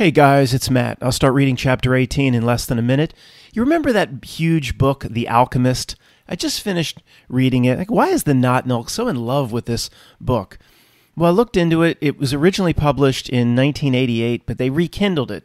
Hey guys, it's Matt. I'll start reading chapter 18 in less than a minute. You remember that huge book, The Alchemist? I just finished reading it. Why is the Not Milk so in love with this book? Well, I looked into it. It was originally published in 1988, but they rekindled it.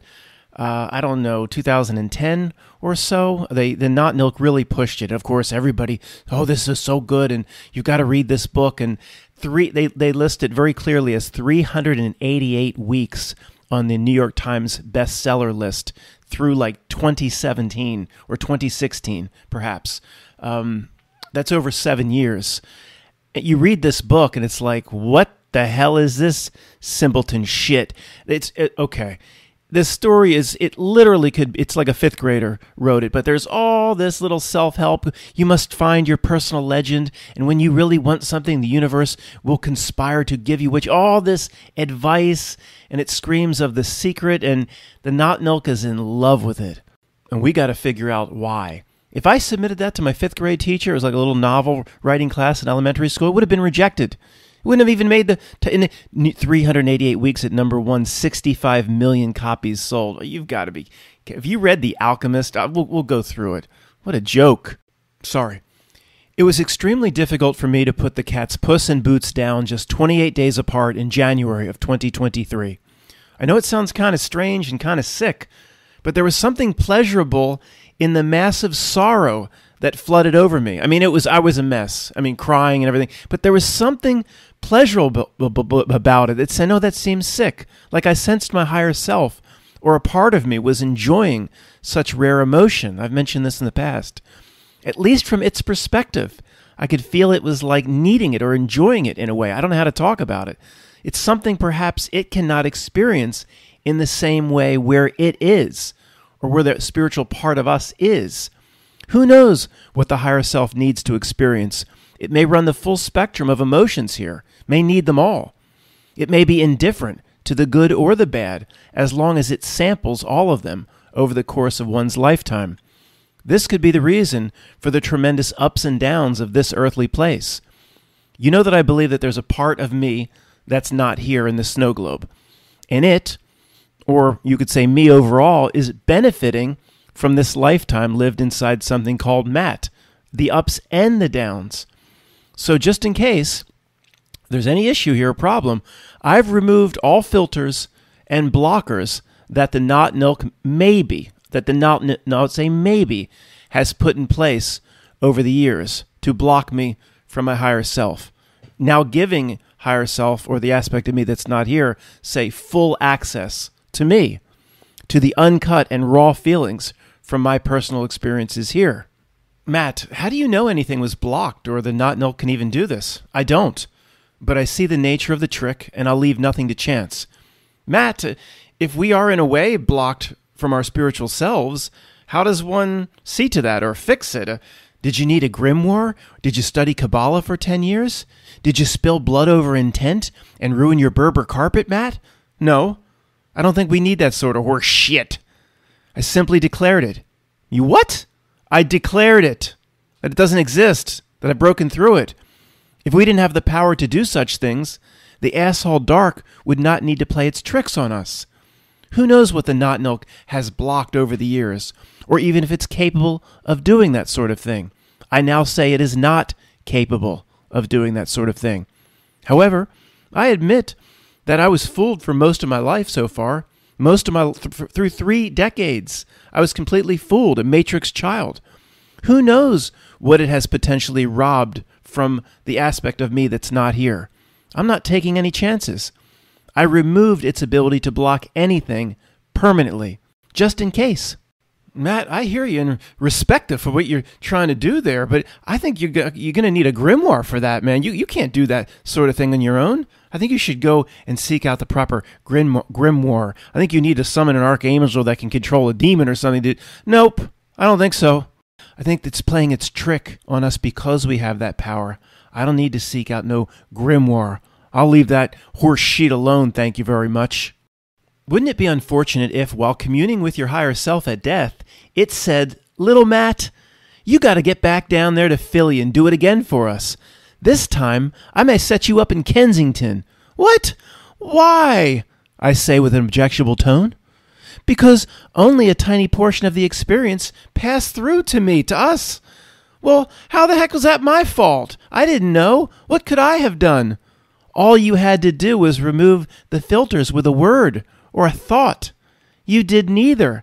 2010 or so. The Not Milk really pushed it. Of course, everybody, this is so good, and you've got to read this book. And they list it very clearly as 388 weeks on the New York Times bestseller list through like 2017 or 2016, perhaps. That's over 7 years. You read this book and it's like, what the hell is this simpleton shit? Okay. This story it's like a fifth grader wrote it, but there's all this little self-help. You must find your personal legend, and when you really want something, the universe will conspire to give you all this advice, and it screams of the secret, and the Not Milk is in love with it. And we got to figure out why. If I submitted that to my fifth grade teacher, it was like a little novel writing class in elementary school, it would have been rejected. Wouldn't have even made in 388 weeks at number one, 65 million copies sold. You've got to be. Have you read The Alchemist? We'll go through it. What a joke. Sorry. It was extremely difficult for me to put the cat's Puss in Boots down just 28 days apart in January of 2023. I know it sounds kind of strange and kind of sick, but there was something pleasurable in the massive sorrow that flooded over me. I was a mess. Crying and everything. But there was something pleasurable about it. It said, no, that seems sick. Like I sensed my higher self, or a part of me was enjoying such rare emotion. I've mentioned this in the past. At least from its perspective, I could feel it was like needing it or enjoying it in a way. I don't know how to talk about it. It's something perhaps it cannot experience in the same way where it is, or where the spiritual part of us is. Who knows what the higher self needs to experience? It may run the full spectrum of emotions here, may need them all. It may be indifferent to the good or the bad, as long as it samples all of them over the course of one's lifetime. This could be the reason for the tremendous ups and downs of this earthly place. You know that I believe that there's a part of me that's not here in the snow globe. And it, or you could say me overall, is benefiting from this lifetime lived inside something called Matt, the ups and the downs. So just in case there's any issue here, a problem, I've removed all filters and blockers that the Not Milk maybe has put in place over the years to block me from my higher self. Now giving higher self, or the aspect of me that's not here, say full access to me, to the uncut and raw feelings from my personal experiences here. Matt, how do you know anything was blocked or the Not Milk can even do this? I don't. But I see the nature of the trick, and I'll leave nothing to chance. Matt, if we are in a way blocked from our spiritual selves, how does one see to that or fix it? Did you need a grimoire? Did you study Kabbalah for 10 years? Did you spill blood over intent and ruin your Berber carpet, Matt? No. I don't think we need that sort of horse shit. I simply declared it. You what? I declared it. That it doesn't exist. That I've broken through it. If we didn't have the power to do such things, the asshole dark would not need to play its tricks on us. Who knows what the Not Milk has blocked over the years, or even if it's capable of doing that sort of thing. I now say it is not capable of doing that sort of thing. However, I admit that I was fooled for most of my life so far. Through 3 decades, I was completely fooled, a matrix child. Who knows what it has potentially robbed from the aspect of me that's not here? I'm not taking any chances. I removed its ability to block anything permanently, just in case. Matt, I hear you and respect for what you're trying to do there, but I think you're going to need a grimoire for that, man. You can't do that sort of thing on your own. I think you should go and seek out the proper grimoire. I think you need to summon an archangel that can control a demon or something. Nope, I don't think so. I think it's playing its trick on us because we have that power. I don't need to seek out no grimoire. I'll leave that horse shit alone, thank you very much. Wouldn't it be unfortunate if, while communing with your higher self at death, it said, "Little Matt, you got to get back down there to Philly and do it again for us. This time, I may set you up in Kensington." What? Why? I say with an objectionable tone. Because only a tiny portion of the experience passed through to me, to us. Well, how the heck was that my fault? I didn't know. What could I have done? All you had to do was remove the filters with a word or a thought. You did neither.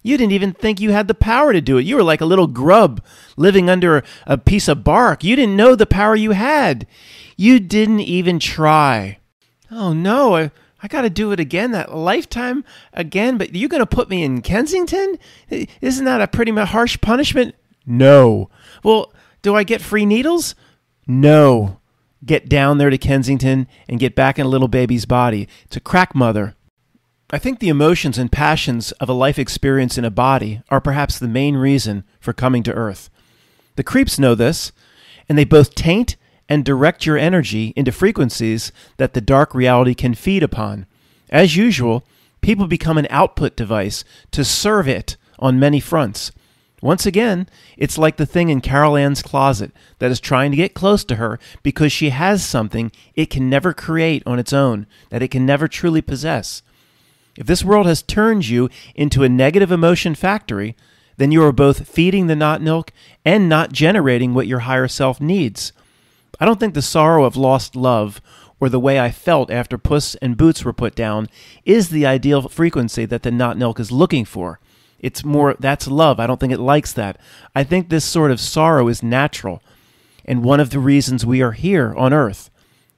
You didn't even think you had the power to do it. You were like a little grub living under a piece of bark. You didn't know the power you had. You didn't even try. Oh, no, I got to do it again, that lifetime again, but you're going to put me in Kensington? Isn't that a pretty harsh punishment? No. Well, do I get free needles? No. Get down there to Kensington and get back in a little baby's body. It's a crack mother. I think the emotions and passions of a life experience in a body are perhaps the main reason for coming to Earth. The creeps know this, and they both taint and direct your energy into frequencies that the dark reality can feed upon. As usual, people become an output device to serve it on many fronts. Once again, it's like the thing in Carol Ann's closet that is trying to get close to her because she has something it can never create on its own, that it can never truly possess. If this world has turned you into a negative emotion factory, then you are both feeding the not milk and not generating what your higher self needs. I don't think the sorrow of lost love or the way I felt after Puss and Boots were put down is the ideal frequency that the not milk is looking for. It's more, that's love. I don't think it likes that. I think this sort of sorrow is natural and one of the reasons we are here on Earth.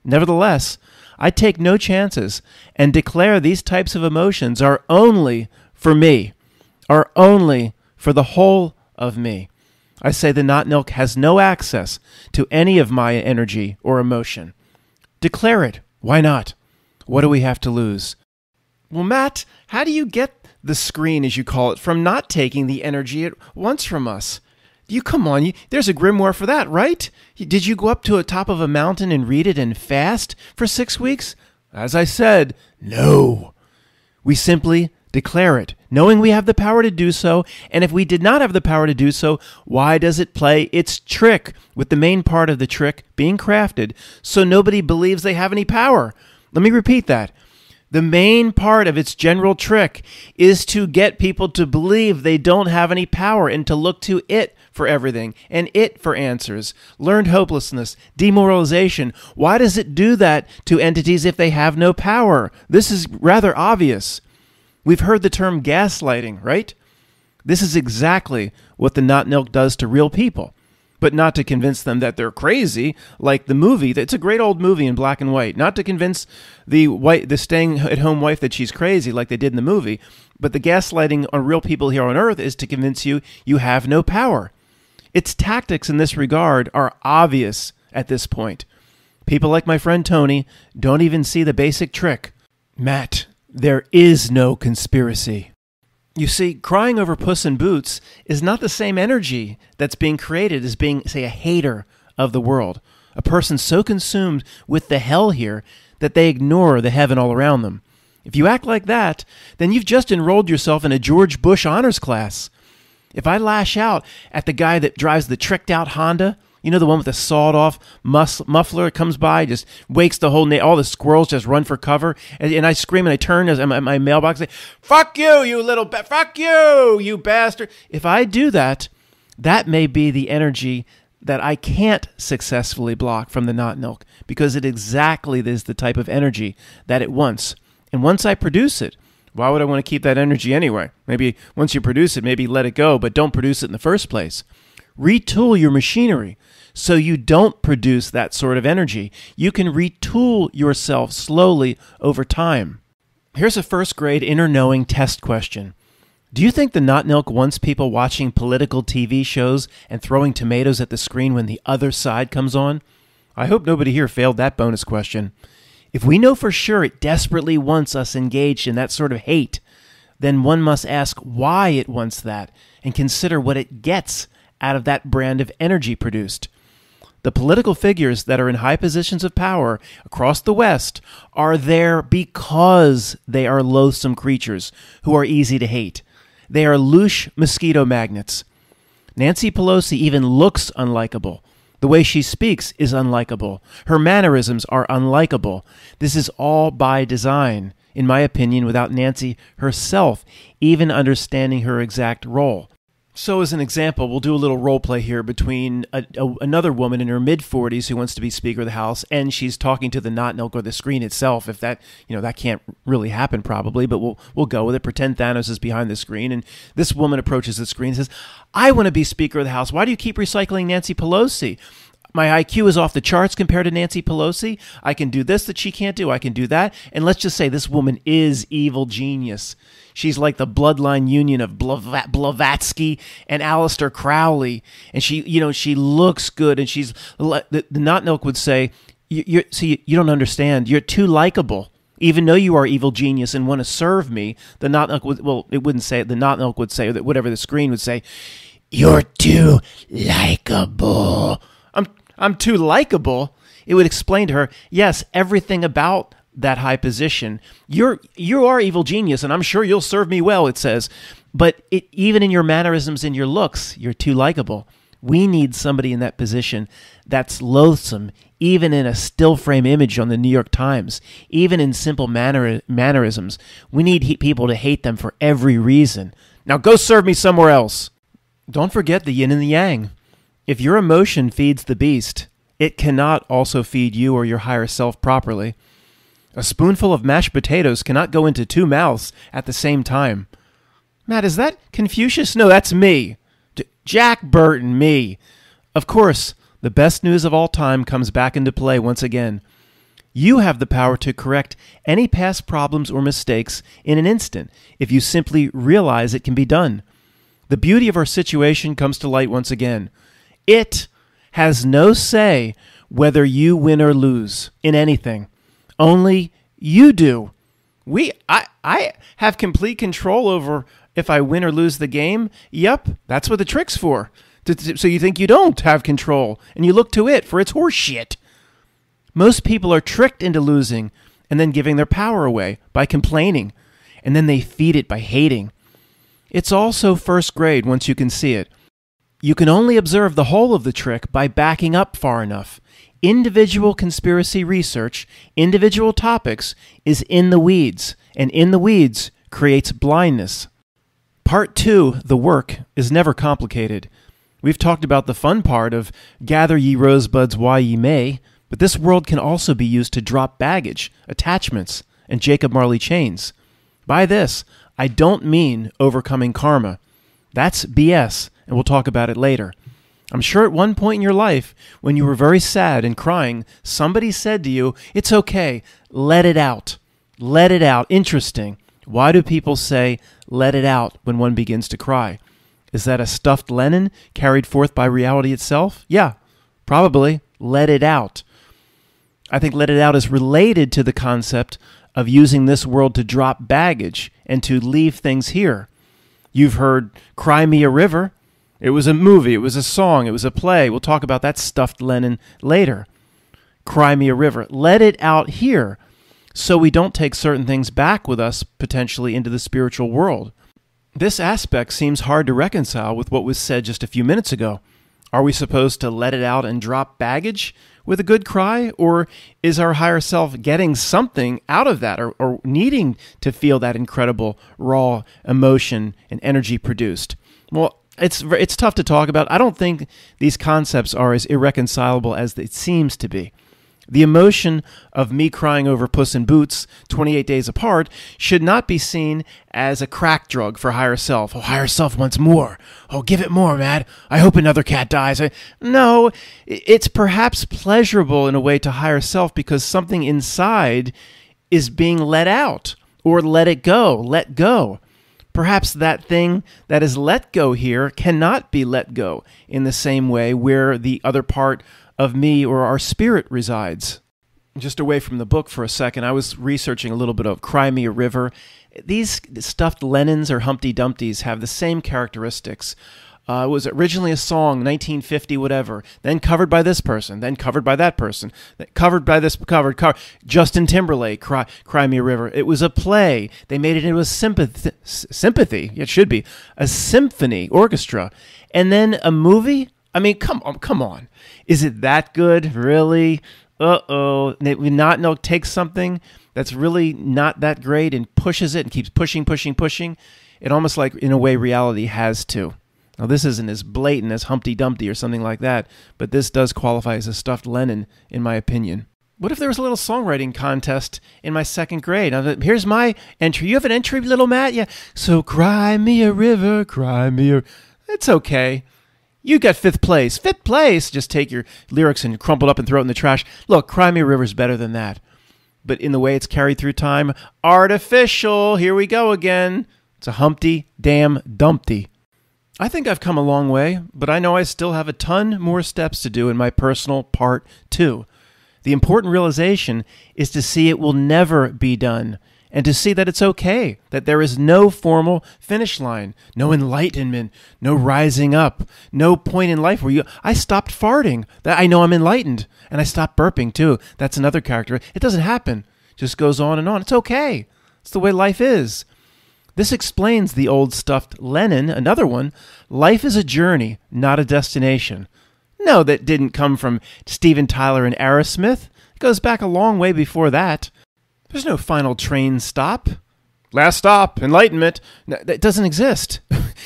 Nevertheless, I take no chances and declare these types of emotions are only for me, are only for the whole of me. I say the not milk has no access to any of my energy or emotion. Declare it. Why not? What do we have to lose? Well, Matt, how do you get the screen, as you call it, from not taking the energy it wants from us? You come on, there's a grimoire for that, right? Did you go up to the top of a mountain and read it and fast for 6 weeks? As I said, no. We simply declare it, knowing we have the power to do so, and if we did not have the power to do so, why does it play its trick, with the main part of the trick being crafted so nobody believes they have any power? Let me repeat that. The main part of its general trick is to get people to believe they don't have any power and to look to it for everything and it for answers. Learned hopelessness, demoralization. Why does it do that to entities if they have no power? This is rather obvious. We've heard the term gaslighting, right? This is exactly what the not milk does to real people. But not to convince them that they're crazy, like the movie. It's a great old movie in black and white. Not to convince the staying-at-home wife that she's crazy, like they did in the movie. But the gaslighting on real people here on Earth is to convince you you have no power. Its tactics in this regard are obvious at this point. People like my friend Tony don't even see the basic trick. Matt, there is no conspiracy. You see, crying over Puss in Boots is not the same energy that's being created as being, say, a hater of the world, a person so consumed with the hell here that they ignore the heaven all around them. If you act like that, then you've just enrolled yourself in a George Bush honors class. If I lash out at the guy that drives the tricked-out Honda, you know, the one with the sawed-off muffler comes by, just wakes the whole all the squirrels just run for cover, and I scream and I turn at my mailbox and say, "Fuck you, you little fuck you, you bastard!" If I do that, that may be the energy that I can't successfully block from the not milk, because it exactly is the type of energy that it wants. And once I produce it, why would I want to keep that energy anyway? Maybe once you produce it, maybe let it go, but don't produce it in the first place. Retool your machinery so you don't produce that sort of energy. You can retool yourself slowly over time. Here's a first grade inner knowing test question. Do you think the not milk wants people watching political TV shows and throwing tomatoes at the screen when the other side comes on? I hope nobody here failed that bonus question. If we know for sure it desperately wants us engaged in that sort of hate, then one must ask why it wants that and consider what it gets out of that brand of energy produced. The political figures that are in high positions of power across the West are there because they are loathsome creatures who are easy to hate. They are louche mosquito magnets. Nancy Pelosi even looks unlikable. The way she speaks is unlikable. Her mannerisms are unlikable. This is all by design. in my opinion, without Nancy herself even understanding her exact role. So as an example, we'll do a little role play here between another woman in her mid-40s who wants to be Speaker of the House, and she's talking to the not Nilk or the screen itself. If that, that can't really happen probably, but we'll go with it. Pretend Thanos is behind the screen, and this woman approaches the screen and says, "I want to be Speaker of the House. Why do you keep recycling Nancy Pelosi? My IQ is off the charts compared to Nancy Pelosi. I can do this that she can't do. I can do that." And let's just say this woman is evil genius. She's like the bloodline union of Blavatsky and Aleister Crowley. And she looks good. And she's, the not Nilk would say, you don't understand. You're too likable. Even though you are evil genius and want to serve me, the not Nilk would, well, it wouldn't say it. The not Nilk would say, that whatever the screen would say, "You're too likable." I'm too likable. It would explain to her, yes, everything about that high position. You are evil genius, and I'm sure you'll serve me well, it says. But even in your mannerisms and your looks, you're too likable. We need somebody in that position that's loathsome, even in a still frame image on the New York Times, even in simple mannerisms. We need people to hate them for every reason. Now go serve me somewhere else. Don't forget the yin and the yang. If your emotion feeds the beast, it cannot also feed you or your higher self properly. A spoonful of mashed potatoes cannot go into two mouths at the same time. Matt, is that Confucius? No, that's me. Jack Burton, me. Of course, the best news of all time comes back into play once again. You have the power to correct any past problems or mistakes in an instant if you simply realize it can be done. The beauty of our situation comes to light once again. It has no say whether you win or lose in anything. Only you do. I have complete control over if I win or lose the game. Yep, that's what the trick's for. So you think you don't have control, and you look to it for its horse shit. Most people are tricked into losing and then giving their power away by complaining, and then they feed it by hating. It's also first grade once you can see it. You can only observe the whole of the trick by backing up far enough. Individual conspiracy research, individual topics, is in the weeds, and in the weeds creates blindness. Part 2, the work, is never complicated. We've talked about the fun part of gather ye rosebuds while ye may, but this world can also be used to drop baggage, attachments, and Jacob Marley chains. By this, I don't mean overcoming karma. That's BS. And we'll talk about it later. I'm sure at one point in your life, when you were very sad and crying, somebody said to you, "It's okay, let it out. Let it out." Interesting. Why do people say, "let it out," when one begins to cry? Is that a stuffed Lenin carried forth by reality itself? Yeah, probably. Let it out. I think let it out is related to the concept of using this world to drop baggage and to leave things here. You've heard "Cry Me a River." It was a movie, it was a song, it was a play. We'll talk about that stuffed Lenin later. Cry me a river. Let it out here so we don't take certain things back with us potentially into the spiritual world. This aspect seems hard to reconcile with what was said just a few minutes ago. Are we supposed to let it out and drop baggage with a good cry? Or is our higher self getting something out of that or needing to feel that incredible raw emotion and energy produced? Well, it's tough to talk about. I don't think these concepts are as irreconcilable as it seems to be. The emotion of me crying over Puss in Boots 28 days apart should not be seen as a crack drug for higher self. Oh, higher self wants more. Oh, give it more, Matt. I hope another cat dies. No, it's perhaps pleasurable in a way to higher self because something inside is being let out or let it go, let go. Perhaps that thing that is let go here cannot be let go in the same way where the other part of me or our spirit resides. Just away from the book for a second, I was researching a little bit of Cry Me a River. These stuffed Lenins or Humpty Dumptys have the same characteristics. It was originally a song, 1950, whatever, then covered by this person, then covered by that person, then covered by this, covered. Justin Timberlake, Cry Me a River. It was a play. They made it into a symphony. It should be. A symphony orchestra. And then a movie? I mean, come on. Is it that good? Really? Uh-oh. Not take something that's really not that great and pushes it and keeps pushing, it almost like, in a way, reality has to. Now, this isn't as blatant as Humpty Dumpty or something like that, but this does qualify as a stuffed Lennon, in my opinion. What if there was a little songwriting contest in my second grade? Now, here's my entry. You have an entry, little Matt? Yeah. So cry me a river, cry me a... It's okay. You got fifth place. Fifth place! Just take your lyrics and crumple it up and throw it in the trash. Look, Cry Me a River's better than that. But in the way it's carried through time, artificial. Here we go again. It's a Humpty damn Dumpty. I think I've come a long way, but I know I still have a ton more steps to do in my personal part 2. The important realization is to see it will never be done, and to see that it's okay, that there is no formal finish line, no enlightenment, no rising up, no point in life where I stopped farting, that I know I'm enlightened, and I stopped burping too. That's another character. It doesn't happen. It just goes on and on. It's okay. It's the way life is. This explains the old stuffed Lennon, another one. Life is a journey, not a destination. No, that didn't come from Steven Tyler and Aerosmith. It goes back a long way before that. There's no final train stop. Last stop, enlightenment. No, that doesn't exist.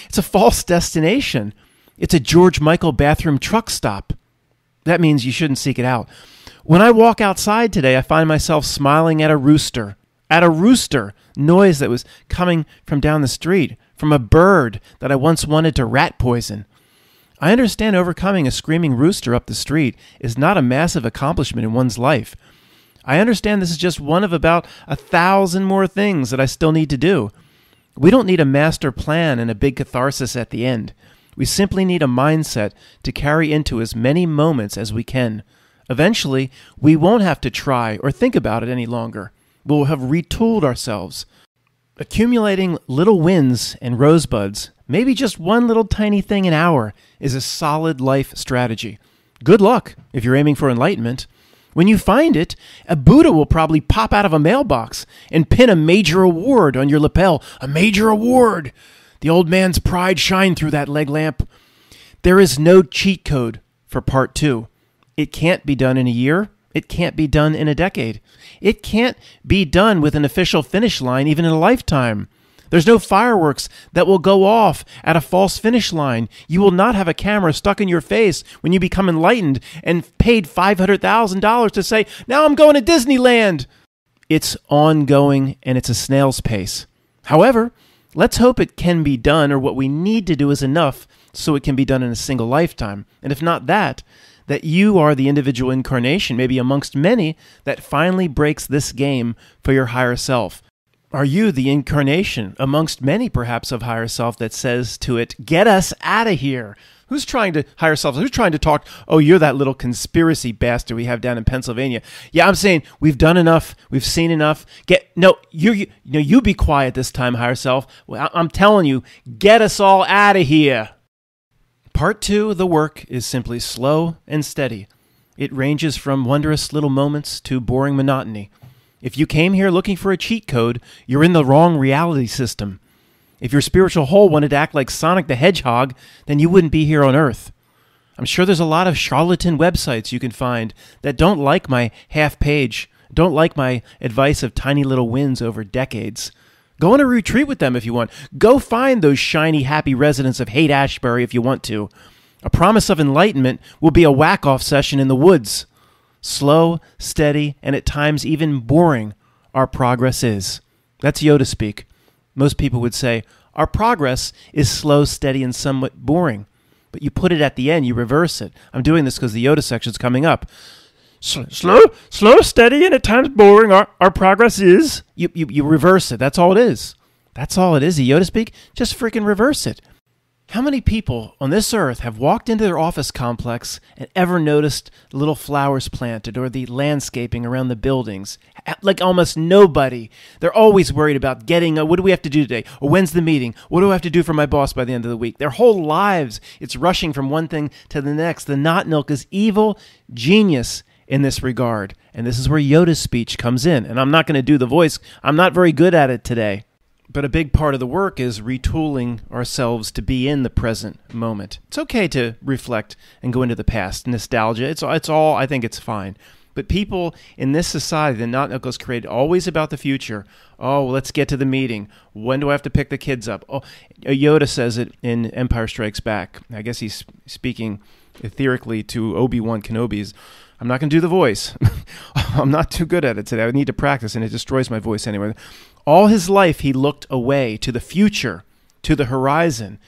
It's a false destination. It's a George Michael bathroom truck stop. That means you shouldn't seek it out. When I walk outside today, I find myself smiling at a rooster. At a rooster, noise that was coming from down the street, from a bird that I once wanted to rat poison. I understand overcoming a screaming rooster up the street is not a massive accomplishment in one's life. I understand this is just one of about 1,000 more things that I still need to do. We don't need a master plan and a big catharsis at the end. We simply need a mindset to carry into as many moments as we can. Eventually, we won't have to try or think about it any longer. We'll have retooled ourselves. Accumulating little wins and rosebuds, maybe just one little tiny thing an hour, is a solid life strategy. Good luck if you're aiming for enlightenment. When you find it, a Buddha will probably pop out of a mailbox and pin a major award on your lapel. A major award! The old man's pride shine through that leg lamp. There is no cheat code for part 2. It can't be done in a year. It can't be done in a decade. It can't be done with an official finish line even in a lifetime. There's no fireworks that will go off at a false finish line. You will not have a camera stuck in your face when you become enlightened and paid $500,000 to say, now I'm going to Disneyland. It's ongoing and it's a snail's pace. However, let's hope it can be done, or what we need to do is enough so it can be done in a single lifetime. And if not that you are the individual incarnation, maybe amongst many, that finally breaks this game for your higher self. Are you the incarnation amongst many, perhaps, of higher self that says to it, get us out of here? Who's trying to, higher self, who's trying to talk, oh, you're that little conspiracy bastard we have down in Pennsylvania. Yeah, I'm saying we've done enough. We've seen enough. You be quiet this time, higher self. Well, I'm telling you, get us all out of here. Part 2 of the work is simply slow and steady. It ranges from wondrous little moments to boring monotony. If you came here looking for a cheat code, you're in the wrong reality system. If your spiritual whole wanted to act like Sonic the Hedgehog, then you wouldn't be here on Earth. I'm sure there's a lot of charlatan websites you can find that don't like my half page, don't like my advice of tiny little wins over decades. Go on a retreat with them if you want. Go find those shiny, happy residents of Haight-Ashbury if you want to. A promise of enlightenment will be a whack-off session in the woods. Slow, steady, and at times even boring, our progress is. That's Yoda speak. Most people would say, our progress is slow, steady, and somewhat boring. But you put it at the end, you reverse it. I'm doing this because the Yoda section's coming up. Slow, steady, and at times boring, our progress is. You reverse it. That's all it is. That's all it is. The Yoda speak, just freaking reverse it. How many people on this earth have walked into their office complex and ever noticed the little flowers planted or the landscaping around the buildings? Like almost nobody. They're always worried about getting, what do we have to do today? Or when's the meeting? What do I have to do for my boss by the end of the week? Their whole lives, it's rushing from one thing to the next. The Not Nilk is evil genius in this regard. And this is where Yoda's speech comes in. And I'm not going to do the voice. I'm not very good at it today. But a big part of the work is retooling ourselves to be in the present moment. It's okay to reflect and go into the past. Nostalgia, it's all, I think it's fine. But people in this society, the not knuckles created, always about the future. Oh, let's get to the meeting. When do I have to pick the kids up? Oh, Yoda says it in Empire Strikes Back. I guess he's speaking etherically to Obi-Wan Kenobi's. I'm not going to do the voice. I'm not too good at it today. I need to practice, and it destroys my voice anyway. All his life, he looked away to the future, to the horizon.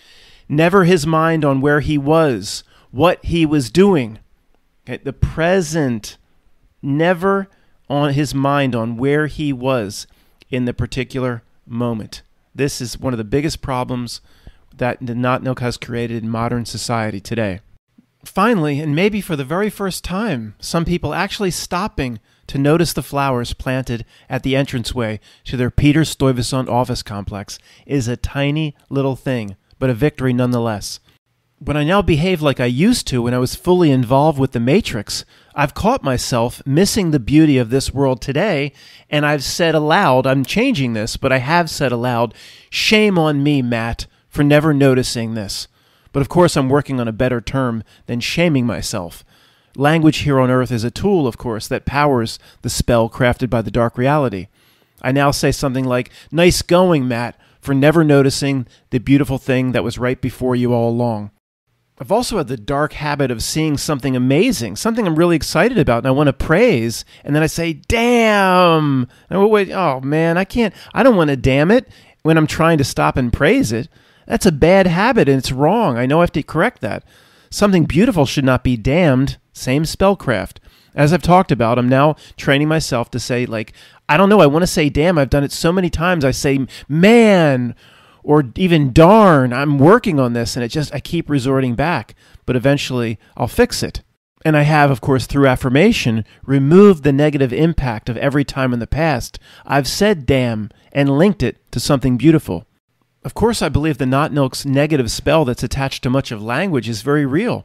Never his mind on where he was, what he was doing. Okay, the present, never on his mind on where he was in the particular moment. This is one of the biggest problems that the not Nook has created in modern society today. Finally, and maybe for the very first time, some people actually stopping to notice the flowers planted at the entranceway to their Peter Stuyvesant office complex is a tiny little thing, but a victory nonetheless. When I now behave like I used to when I was fully involved with the Matrix, I've caught myself missing the beauty of this world today, and I've said aloud, I'm changing this, but I have said aloud, shame on me, Matt, for never noticing this. But of course, I'm working on a better term than shaming myself. Language here on Earth is a tool, of course, that powers the spell crafted by the dark reality. I now say something like, nice going, Matt, for never noticing the beautiful thing that was right before you all along. I've also had the dark habit of seeing something amazing, something I'm really excited about, and I want to praise, and then I say, damn! And wait, oh man, I don't want to damn it when I'm trying to stop and praise it. That's a bad habit, and it's wrong. I know I have to correct that. Something beautiful should not be damned. Same spellcraft. As I've talked about, I'm now training myself to say, like, I don't know, I want to say damn. I've done it so many times. I say, man, or even darn. I'm working on this, and I keep resorting back. But eventually, I'll fix it. And I have, of course, through affirmation, removed the negative impact of every time in the past I've said damn and linked it to something beautiful. Of course, I believe the Not Nilk's negative spell that's attached to much of language is very real.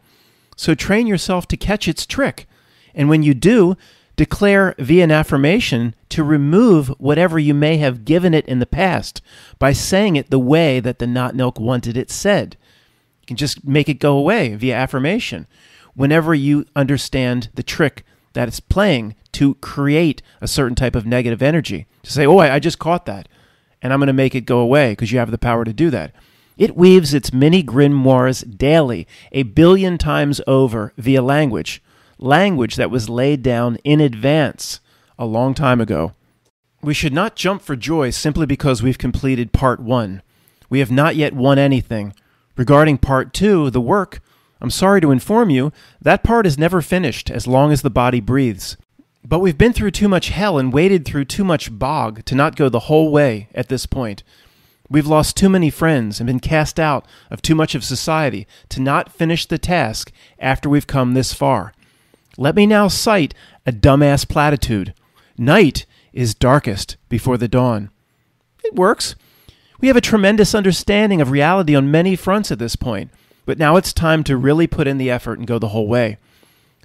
So train yourself to catch its trick. And when you do, declare via an affirmation to remove whatever you may have given it in the past by saying it the way that the Not Nilk wanted it said. You can just make it go away via affirmation. Whenever you understand the trick that it's playing to create a certain type of negative energy. To say, oh, I just caught that. And I'm going to make it go away because you have the power to do that. It weaves its mini grimoires daily, 1 billion times over via language. Language that was laid down in advance a long time ago. We should not jump for joy simply because we've completed part 1. We have not yet won anything. Regarding part 2, the work, I'm sorry to inform you, that part is never finished as long as the body breathes. But we've been through too much hell and waded through too much bog to not go the whole way at this point. We've lost too many friends and been cast out of too much of society to not finish the task after we've come this far. Let me now cite a dumbass platitude. Night is darkest before the dawn. It works. We have a tremendous understanding of reality on many fronts at this point, but now it's time to really put in the effort and go the whole way.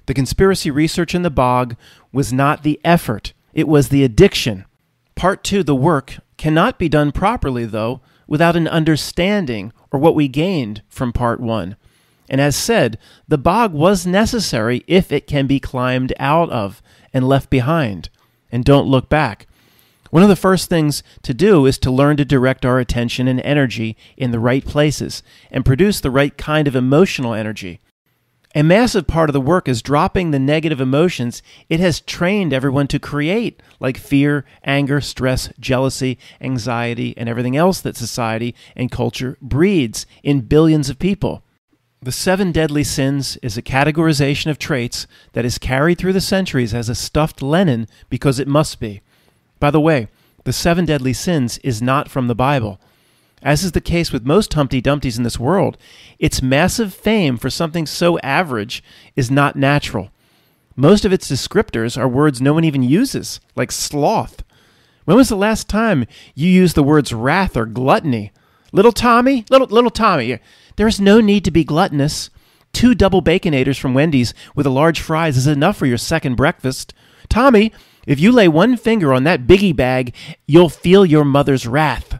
The conspiracy research in the bog was not the effort, it was the addiction. Part 2, the work, cannot be done properly, though, without an understanding or what we gained from part 1. And as said, the bog was necessary if it can be climbed out of and left behind. And don't look back. One of the first things to do is to learn to direct our attention and energy in the right places and produce the right kind of emotional energy. A massive part of the work is dropping the negative emotions it has trained everyone to create, like fear, anger, stress, jealousy, anxiety, and everything else that society and culture breeds in billions of people. The 7 deadly sins is a categorization of traits that is carried through the centuries as a stuffed Lenin because it must be. By the way, the 7 deadly sins is not from the Bible. As is the case with most Humpty Dumptys in this world, its massive fame for something so average is not natural. Most of its descriptors are words no one even uses, like sloth. When was the last time you used the words wrath or gluttony? Little Tommy, there is no need to be gluttonous. 2 double Baconators from Wendy's with a large fries is enough for your second breakfast. Tommy, if you lay one finger on that biggie bag, you'll feel your mother's wrath.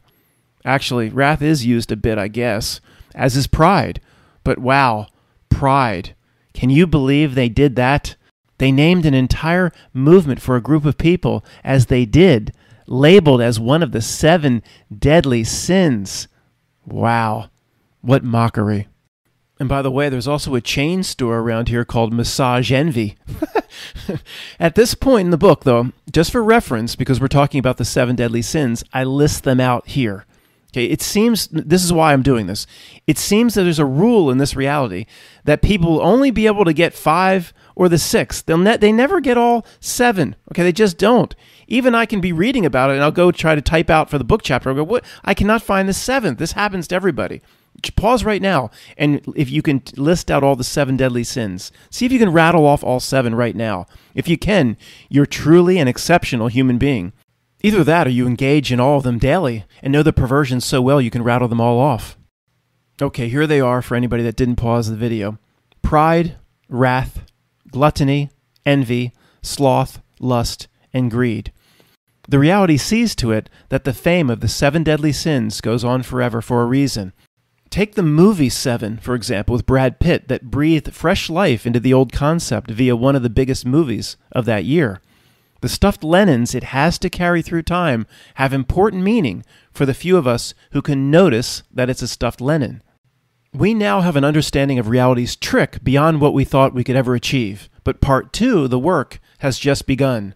Actually, wrath is used a bit, I guess, as is pride. But wow, pride. Can you believe they did that? They named an entire movement for a group of people as they did, labeled as one of the 7 deadly sins. Wow, what mockery. And by the way, there's also a chain store around here called Massage Envy. At this point in the book, though, just for reference, because we're talking about the 7 deadly sins, I list them out here. Okay, it seems, this is why I'm doing this, it seems that there's a rule in this reality that people will only be able to get 5 or the 6. They never get all 7. Okay, they just don't. Even I can be reading about it, and I'll go try to type out for the book chapter. I'll go, what? I cannot find the 7th. This happens to everybody. Pause right now, and if you can list out all the 7 deadly sins, see if you can rattle off all 7 right now. If you can, you're truly an exceptional human being. Either that or you engage in all of them daily and know the perversions so well you can rattle them all off. Okay, here they are for anybody that didn't pause the video. Pride, wrath, gluttony, envy, sloth, lust, and greed. The reality sees to it that the fame of the 7 deadly sins goes on forever for a reason. Take the movie Seven, for example, with Brad Pitt, that breathed fresh life into the old concept via one of the biggest movies of that year. The stuffed Lennons it has to carry through time have important meaning for the few of us who can notice that it's a stuffed Lennon. We now have an understanding of reality's trick beyond what we thought we could ever achieve. But part 2, the work, has just begun.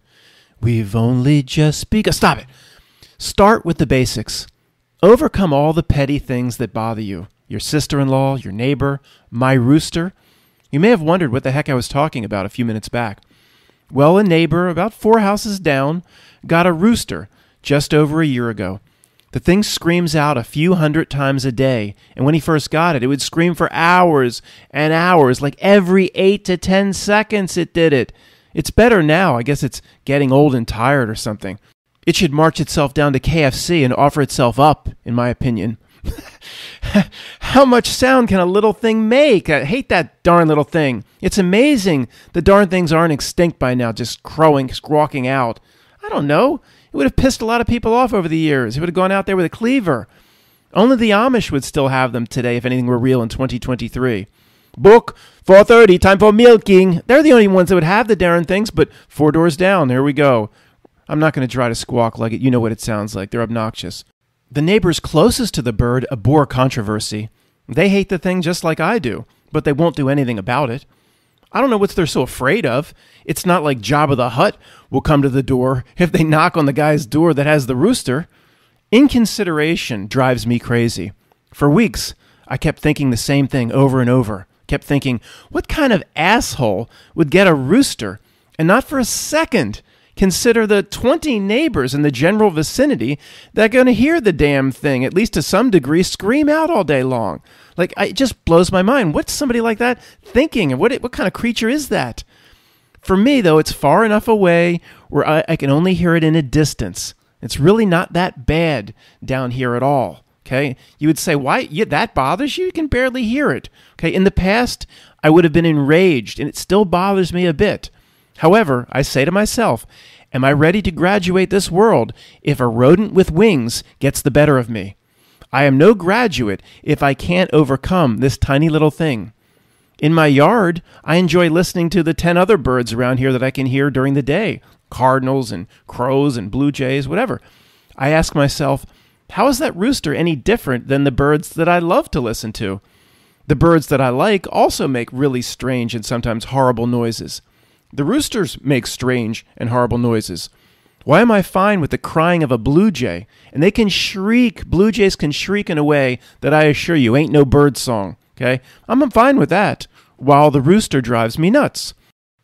We've only just begun. Stop it. Start with the basics. Overcome all the petty things that bother you. Your sister-in-law, your neighbor, my rooster. You may have wondered what the heck I was talking about a few minutes back. Well, a neighbor about 4 houses down got a rooster just over a year ago. The thing screams out a few hundred times a day, and when he first got it, it would scream for hours and hours, like every 8 to 10 seconds it did it. It's better now. I guess it's getting old and tired or something. It should march itself down to KFC and offer itself up, in my opinion. How much sound can a little thing make? I hate that darn little thing. It's amazing the darn things aren't extinct by now, just crowing, squawking out. I don't know. It would have pissed a lot of people off over the years. It would have gone out there with a cleaver. Only the Amish would still have them today if anything were real in 2023. Book, 4:30, time for milking. They're the only ones that would have the darn things, but 4 doors down, here we go. I'm not going to try to squawk like it. You know what it sounds like. They're obnoxious. The neighbors closest to the bird abhor controversy. They hate the thing just like I do, but they won't do anything about it. I don't know what they're so afraid of. It's not like Jabba the Hutt will come to the door if they knock on the guy's door that has the rooster. Inconsideration drives me crazy. For weeks, I kept thinking the same thing over and over. Kept thinking, what kind of asshole would get a rooster and not for a second consider the 20 neighbors in the general vicinity that are going to hear the damn thing, at least to some degree, scream out all day long. Like, it just blows my mind. What's somebody like that thinking? And what kind of creature is that? For me, though, it's far enough away where I can only hear it in a distance. It's really not that bad down here at all. Okay? You would say, why? Yeah, that bothers you? You can barely hear it. Okay? In the past, I would have been enraged, and it still bothers me a bit. However, I say to myself, am I ready to graduate this world if a rodent with wings gets the better of me? I am no graduate if I can't overcome this tiny little thing. In my yard, I enjoy listening to the 10 other birds around here that I can hear during the day, cardinals and crows and blue jays, whatever. I ask myself, how is that rooster any different than the birds that I love to listen to? The birds that I like also make really strange and sometimes horrible noises. The roosters make strange and horrible noises. Why am I fine with the crying of a blue jay? And they can shriek, blue jays can shriek in a way that I assure you ain't no bird song, okay? I'm fine with that, while the rooster drives me nuts.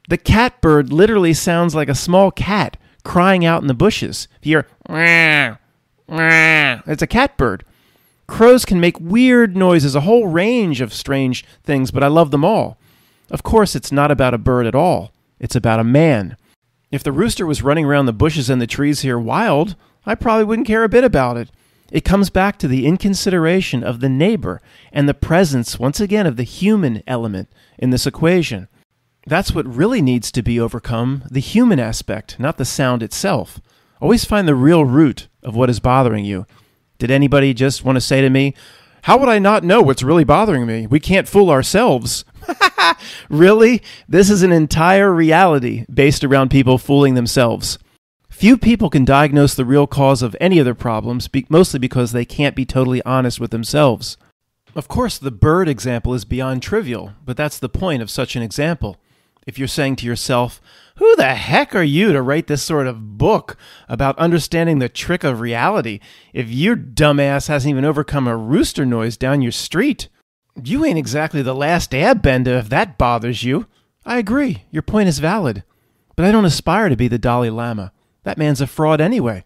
The catbird literally sounds like a small cat crying out in the bushes. If you hear, wah, wah, it's a catbird. Crows can make weird noises, a whole range of strange things, but I love them all. Of course, it's not about a bird at all. It's about a man. If the rooster was running around the bushes and the trees here wild, I probably wouldn't care a bit about it. It comes back to the inconsideration of the neighbor and the presence, once again, of the human element in this equation. That's what really needs to be overcome, the human aspect, not the sound itself. Always find the real root of what is bothering you. Did anybody just want to say to me, how would I not know what's really bothering me? We can't fool ourselves. Really? This is an entire reality based around people fooling themselves. Few people can diagnose the real cause of any of their problems, mostly because they can't be totally honest with themselves. Of course, the bird example is beyond trivial, but that's the point of such an example. If you're saying to yourself, who the heck are you to write this sort of book about understanding the trick of reality if your dumbass hasn't even overcome a rooster noise down your street? You ain't exactly the last airbender if that bothers you. I agree, your point is valid. But I don't aspire to be the Dalai Lama. That man's a fraud anyway.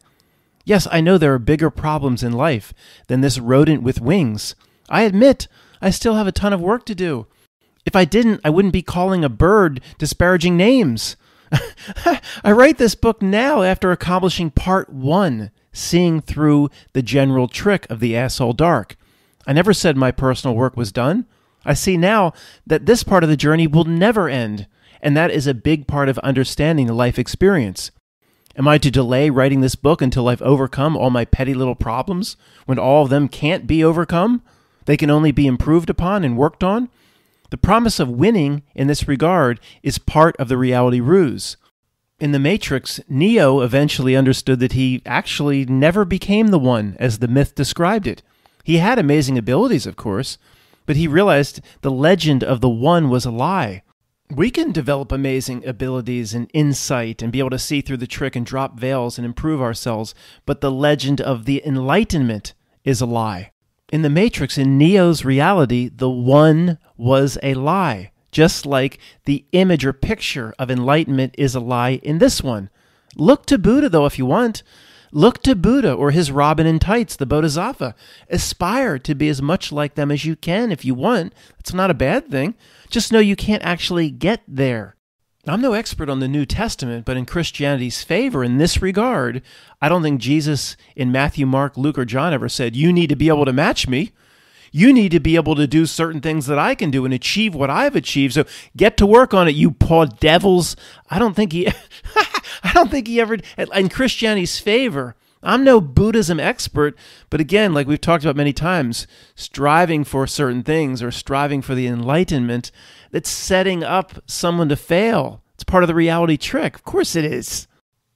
Yes, I know there are bigger problems in life than this rodent with wings. I admit I still have a ton of work to do. If I didn't, I wouldn't be calling a bird disparaging names. I write this book now after accomplishing part 1, seeing through the general trick of the asshole dark. I never said my personal work was done. I see now that this part of the journey will never end, and that is a big part of understanding the life experience. Am I to delay writing this book until I've overcome all my petty little problems, when all of them can't be overcome? They can only be improved upon and worked on? The promise of winning in this regard is part of the reality ruse. In The Matrix, Neo eventually understood that he actually never became the one, as the myth described it. He had amazing abilities, of course, but he realized the legend of the one was a lie. We can develop amazing abilities and insight and be able to see through the trick and drop veils and improve ourselves, but the legend of the enlightenment is a lie. In The Matrix, in Neo's reality, the one was a lie, just like the image or picture of enlightenment is a lie in this one. Look to Buddha, though, if you want. Look to Buddha or his Robin in tights, the Bodhisattva. Aspire to be as much like them as you can if you want. It's not a bad thing. Just know you can't actually get there. I'm no expert on the New Testament, but in Christianity's favor in this regard, I don't think Jesus in Matthew, Mark, Luke, or John ever said, you need to be able to match me. You need to be able to do certain things that I can do and achieve what I've achieved. So get to work on it, you poor devils. I don't think he ever, in Christianity's favor. I'm no Buddhism expert, but again, like we've talked about many times, striving for certain things or striving for the enlightenment, that's setting up someone to fail. It's part of the reality trick. Of course it is.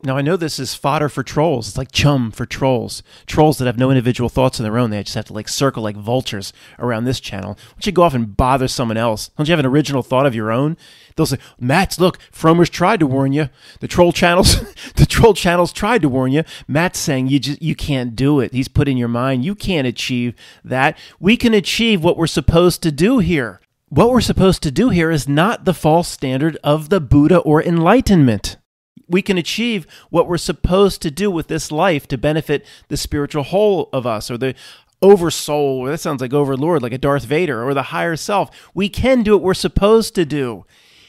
Now, I know this is fodder for trolls. It's like chum for trolls. Trolls that have no individual thoughts of their own. They just have to circle like vultures around this channel. Why don't you go off and bother someone else? Don't you have an original thought of your own? They'll say, Matt's, look, Frommer's tried to warn you. The troll channels tried to warn you. Matt's saying you can't do it. He's put in your mind, you can't achieve that. We can achieve what we're supposed to do here. What we're supposed to do here is not the false standard of the Buddha or enlightenment. We can achieve what we're supposed to do with this life to benefit the spiritual whole of us, or the oversoul, or that sounds like overlord, like a Darth Vader, or the higher self. We can do what we're supposed to do.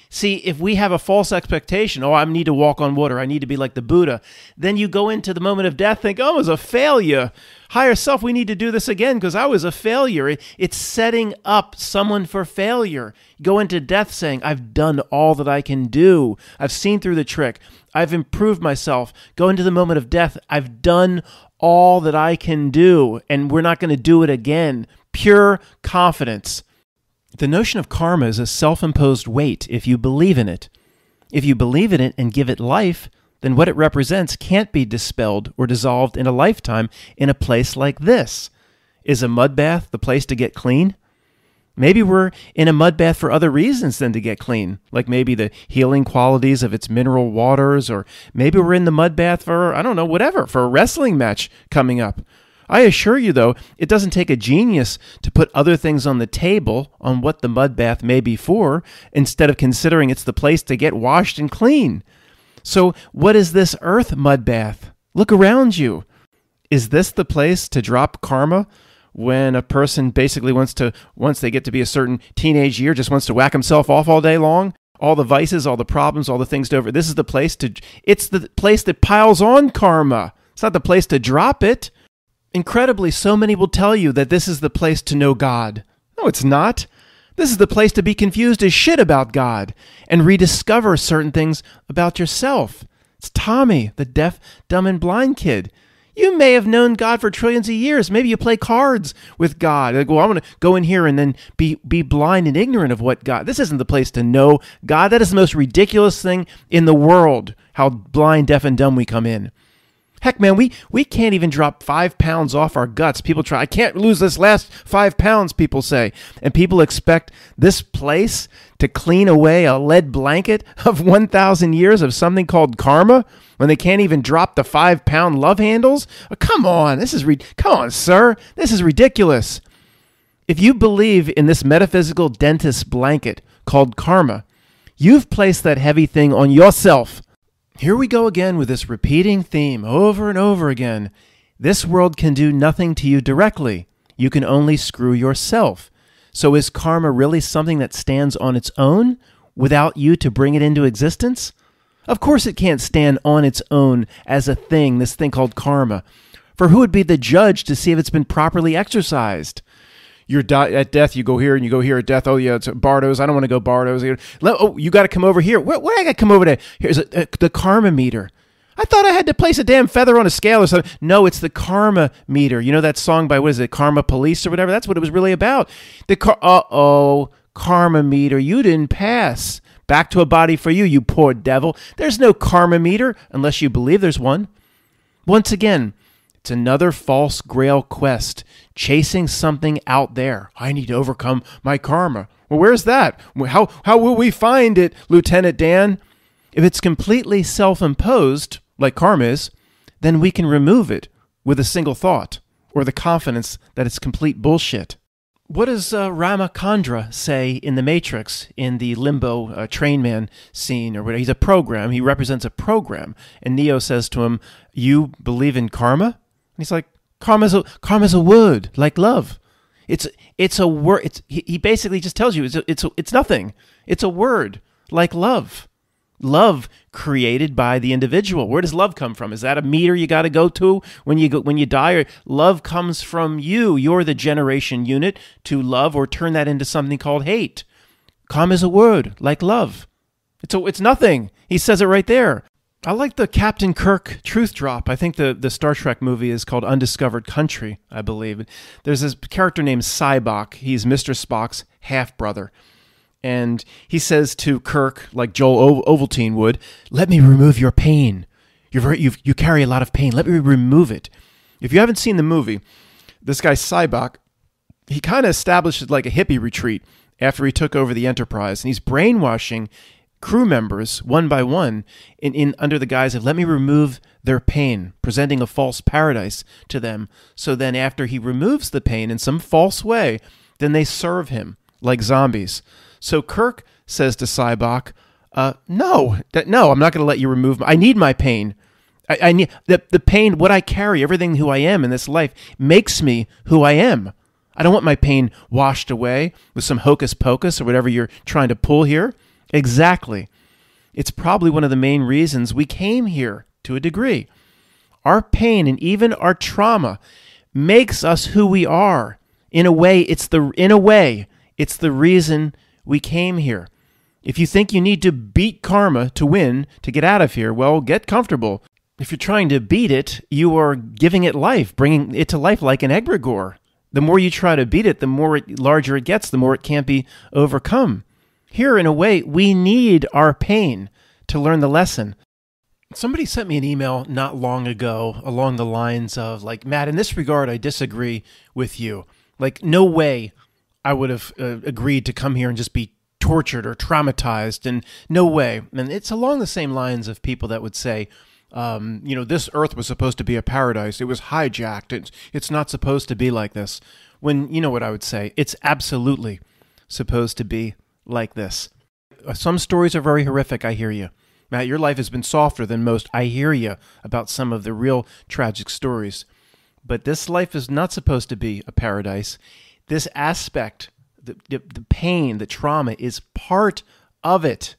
See, if we have a false expectation, I need to walk on water, I need to be like the Buddha, then you go into the moment of death, think, I was a failure. Higher self, we need to do this again because I was a failure. It's setting up someone for failure. Go into death saying, I've done all that I can do. I've seen through the trick. I've improved myself. Go into the moment of death. I've done all that I can do, and we're not going to do it again. Pure confidence. The notion of karma is a self-imposed weight if you believe in it. If you believe in it and give it life, then what it represents can't be dispelled or dissolved in a lifetime in a place like this. Is a mud bath the place to get clean? Maybe we're in a mud bath for other reasons than to get clean, like maybe the healing qualities of its mineral waters, or maybe we're in the mud bath for, whatever, for a wrestling match coming up. I assure you, though, it doesn't take a genius to put other things on the table on what the mud bath may be for, instead of considering it's the place to get washed and clean. So what is this earth mud bath? Look around you. Is this the place to drop karma when a person basically once they get to be a certain teenage year, just wants to whack himself off all day long? All the vices, all the problems, all the things to over. It's the place that piles on karma. It's not the place to drop it. Incredibly, so many will tell you that this is the place to know God. No, it's not. This is the place to be confused as shit about God and rediscover certain things about yourself. It's Tommy, the deaf, dumb, and blind kid. You may have known God for trillions of years. Maybe you play cards with God. Like, well, I'm going to go in here and then be blind and ignorant of what God. This isn't the place to know God. That is the most ridiculous thing in the world, how blind, deaf, and dumb we come in. Heck, man, we can't even drop 5 pounds off our guts. People try, I can't lose this last 5 pounds, people say. And people expect this place to clean away a lead blanket of 1,000 years of something called karma when they can't even drop the 5-pound love handles? Oh, come on, come on, sir. This is ridiculous. If you believe in this metaphysical dentist blanket called karma, you've placed that heavy thing on yourself. Here we go again with this repeating theme over and over again. This world can do nothing to you directly. You can only screw yourself. So is karma really something that stands on its own without you to bring it into existence? Of course it can't stand on its own as a thing, this thing called karma. For who would be the judge to see if it's been properly exercised? You're at death, you go here, and you go here at death. Oh, yeah, it's Bardo's. I don't want to go Bardo's. Oh, you got to come over here. Where I got to come over there? Here's the karma meter. I thought I had to place a damn feather on a scale or something. No, it's the karma meter. You know that song by, what is it, Karma Police or whatever? That's what it was really about. Karma meter, you didn't pass. Back to a body for you, you poor devil. There's no karma meter unless you believe there's one. Once again, it's another false grail quest, chasing something out there. I need to overcome my karma. Well, where's that? How will we find it, Lieutenant Dan? If it's completely self-imposed, like karma is, then we can remove it with a single thought, or the confidence that it's complete bullshit. What does Ramachandra say in The Matrix, in the Limbo Train Man scene, or whatever? He's a program. He represents a program. And Neo says to him, you believe in karma? And he's like, karma's a word, like love. It's a word. He basically just tells you it's nothing. It's a word, like love. Love created by the individual. Where does love come from? Is that a meter you got to go to when you die? Or love comes from you. You're the generation unit to love, or turn that into something called hate. Karma is a word, like love. It's nothing. He says it right there. I like the Captain Kirk truth drop. I think the Star Trek movie is called Undiscovered Country, I believe. There's this character named Sybok. He's Mr. Spock's half-brother. And he says to Kirk, like Joel Ovaltine would, let me remove your pain. You carry a lot of pain. Let me remove it. If you haven't seen the movie, this guy Sybok, he kind of established like a hippie retreat after he took over the Enterprise. And he's brainwashing crew members one by one in under the guise of let me remove their pain, presenting a false paradise to them. So then after he removes the pain in some false way, then they serve him like zombies. So Kirk says to Sybok, no, I'm not going to let you remove I need my pain. I need the pain, what I carry, everything who I am in this life makes me who I am. I don't want my pain washed away with some hocus pocus or whatever you're trying to pull here. Exactly. It's probably one of the main reasons we came here to a degree. Our pain and even our trauma makes us who we are. In a way, it's the reason we came here. If you think you need to beat karma to win, to get out of here, well, get comfortable. If you're trying to beat it, you are giving it life, bringing it to life like an egregore. The more you try to beat it, the more larger it gets, the more it can't be overcome. Here, in a way, we need our pain to learn the lesson. Somebody sent me an email not long ago along the lines of, like, Matt, in this regard, I disagree with you. Like, no way I would have agreed to come here and just be tortured or traumatized, and no way. And it's along the same lines of people that would say, this earth was supposed to be a paradise. It was hijacked. It's not supposed to be like this. When, you know what I would say, it's absolutely supposed to be like this. Some stories are very horrific, I hear you. Matt, your life has been softer than most. I hear you about some of the real tragic stories. But this life is not supposed to be a paradise. This aspect, the pain, the trauma is part of it.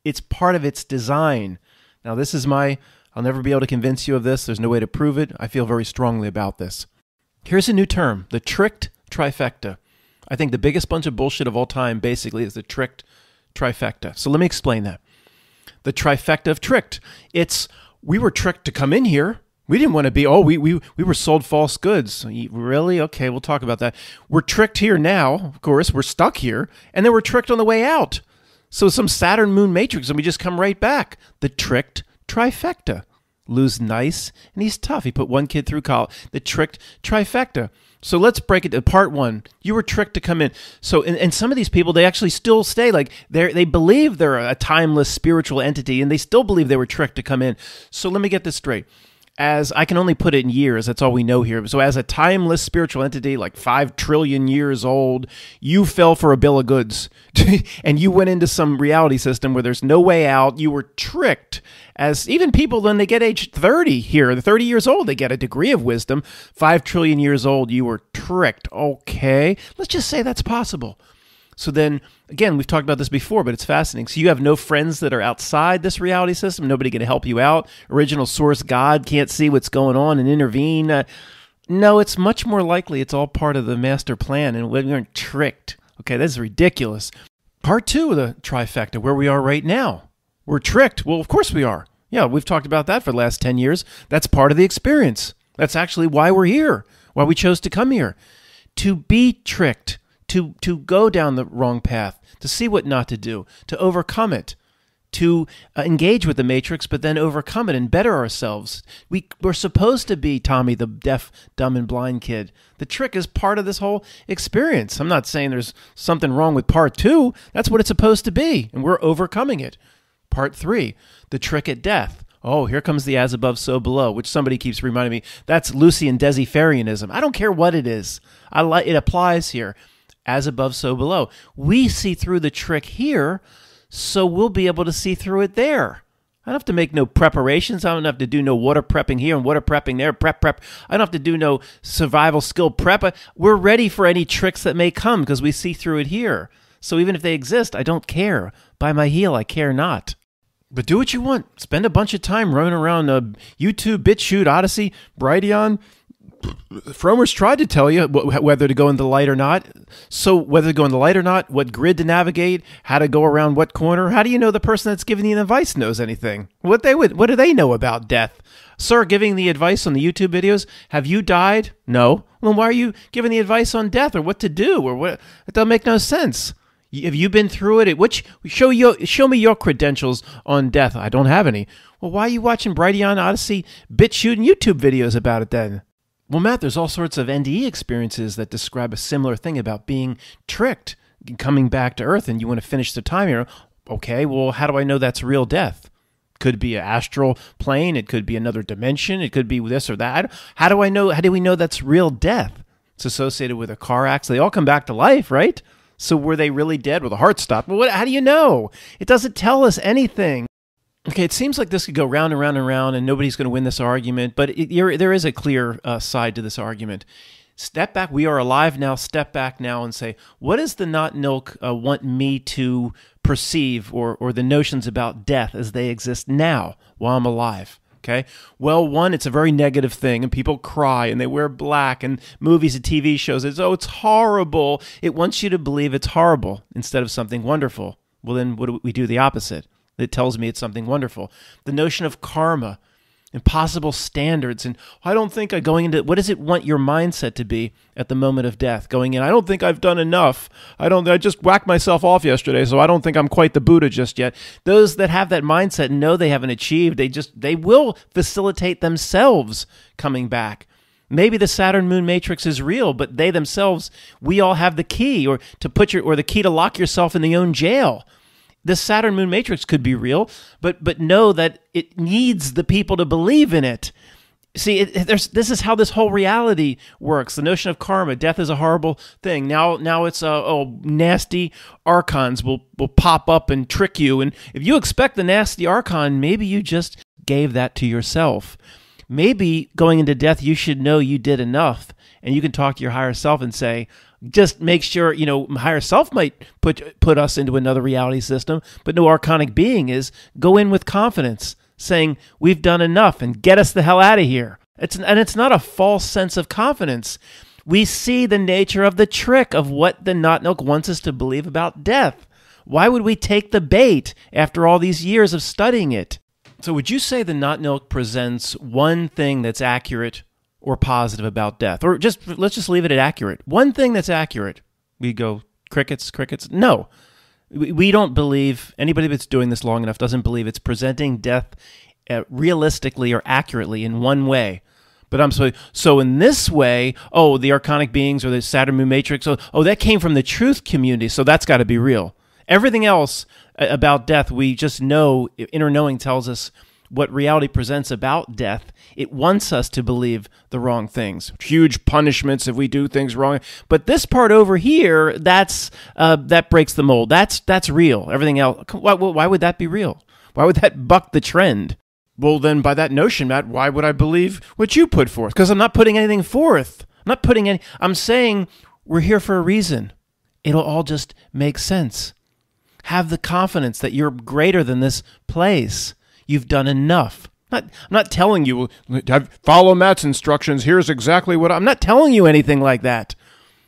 It's part of its design. Now, this is I'll never be able to convince you of this. There's no way to prove it. I feel very strongly about this. Here's a new term, the tricked trifecta. I think the biggest bunch of bullshit of all time basically is the tricked trifecta. So let me explain that. The trifecta of tricked. We were tricked to come in here. We didn't want to be, we were sold false goods. Really? Okay, we'll talk about that. We're tricked here now, of course. We're stuck here. And then we're tricked on the way out. So some Saturn moon matrix, and we just come right back. The tricked trifecta. Lou's nice, and he's tough. He put one kid through college. The tricked trifecta. So let's break it to part one. You were tricked to come in. So, and some of these people, they actually still stay. Like, they believe they're a timeless spiritual entity, and they still believe they were tricked to come in. So let me get this straight. As I can only put it in years, that's all we know here. So as a timeless spiritual entity, like 5 trillion years old, you fell for a bill of goods and you went into some reality system where there's no way out. You were tricked. As even people, when they get age 30 here, the 30 years old, they get a degree of wisdom. 5 trillion years old, you were tricked. Okay, let's just say that's possible. So then, again, we've talked about this before, but it's fascinating. So you have no friends that are outside this reality system. Nobody can help you out. Original source God can't see what's going on and intervene. No, it's much more likely it's all part of the master plan, and we're tricked. Okay, this is ridiculous. Part two of the trifecta, where we are right now. We're tricked. Well, of course we are. Yeah, we've talked about that for the last 10 years. That's part of the experience. That's actually why we're here, why we chose to come here. To be tricked. To go down the wrong path, to see what not to do, to overcome it, to engage with the matrix, but then overcome it and better ourselves. We're supposed to be Tommy, the deaf, dumb, and blind kid. The trick is part of this whole experience. I'm not saying there's something wrong with part two. That's what it's supposed to be, and we're overcoming it. Part three, the trick at death. Oh, here comes the as above, so below, which somebody keeps reminding me. That's Lucy and Desi Farianism. I don't care what it is. It applies here. As above, so below. We see through the trick here, so we'll be able to see through it there. I don't have to make no preparations. I don't have to do no water prepping here and water prepping there. Prep. I don't have to do no survival skill prep. We're ready for any tricks that may come because we see through it here. So even if they exist, I don't care. By my heel, I care not. But do what you want. Spend a bunch of time running around YouTube, BitChute, Odyssey, Brighteon. Frommer's tried to tell you whether to go in the light or not. So whether to go in the light or not, what grid to navigate, how to go around what corner. How do you know the person that's giving you the advice knows anything? What do they know about death? Sir, giving the advice on the YouTube videos, have you died? No. Well, why are you giving the advice on death or what to do or what? It doesn't make no sense. Have you been through it? Show me your credentials on death. I don't have any. Well, why are you watching Brighteon, Odyssey, BitChute, and YouTube videos about it then? Well, Matt, there's all sorts of NDE experiences that describe a similar thing about being tricked, coming back to Earth, and you want to finish the time here. Okay, well, how do I know that's real death? Could be an astral plane. It could be another dimension. It could be this or that. How do I know? How do we know that's real death? It's associated with a car accident. They all come back to life, right? So were they really dead with a heart stop? Well, how do you know? It doesn't tell us anything. Okay, it seems like this could go round and round and round, and nobody's going to win this argument, but there is a clear side to this argument. Step back. We are alive now. Step back now and say, what does the not Nilk want me to perceive or the notions about death as they exist now while I'm alive? Okay. Well, one, it's a very negative thing, and people cry, and they wear black, and movies and TV shows, it's horrible. It wants you to believe it's horrible instead of something wonderful. Well, then what do we do? The opposite. It tells me it's something wonderful. The notion of karma, impossible standards, and I don't think going into, what does it want your mindset to be at the moment of death? Going in, I don't think I've done enough. I just whacked myself off yesterday, so I don't think I'm quite the Buddha just yet. Those that have that mindset know they haven't achieved. They will facilitate themselves coming back. Maybe the Saturn moon matrix is real, but they themselves, we all have the key or the key to lock yourself in your own jail. The Saturn moon matrix could be real, but know that it needs the people to believe in it. See, this is how this whole reality works. The notion of karma, death is a horrible thing. Now it's nasty archons will pop up and trick you. And if you expect the nasty archon, maybe you just gave that to yourself. Maybe going into death, you should know you did enough, and you can talk to your higher self and say, just make sure, higher self might put us into another reality system, but no archonic being is. Go in with confidence, saying, we've done enough and get us the hell out of here. It's not a false sense of confidence. We see the nature of the trick of what the Not Nilk wants us to believe about death. Why would we take the bait after all these years of studying it? So would you say the Not Nilk presents one thing that's accurate or positive about death? Or let's just leave it at accurate. One thing that's accurate. We go, crickets. No. We don't believe, anybody that's doing this long enough doesn't believe it's presenting death realistically or accurately in one way. But so in this way, the archonic beings or the Saturn Moon Matrix, that came from the truth community, so that's got to be real. Everything else about death, we just know, inner knowing tells us what reality presents about death. It wants us to believe the wrong things. Huge punishments if we do things wrong. But this part over here, that breaks the mold. That's real. Everything else, why would that be real? Why would that buck the trend? Well, then by that notion, Matt, why would I believe what you put forth? Because I'm not putting anything forth. I'm saying we're here for a reason. It'll all just make sense. Have the confidence that you're greater than this place. You've done enough. I'm not telling you, follow Matt's instructions. Here's exactly what I'm not telling you anything like that.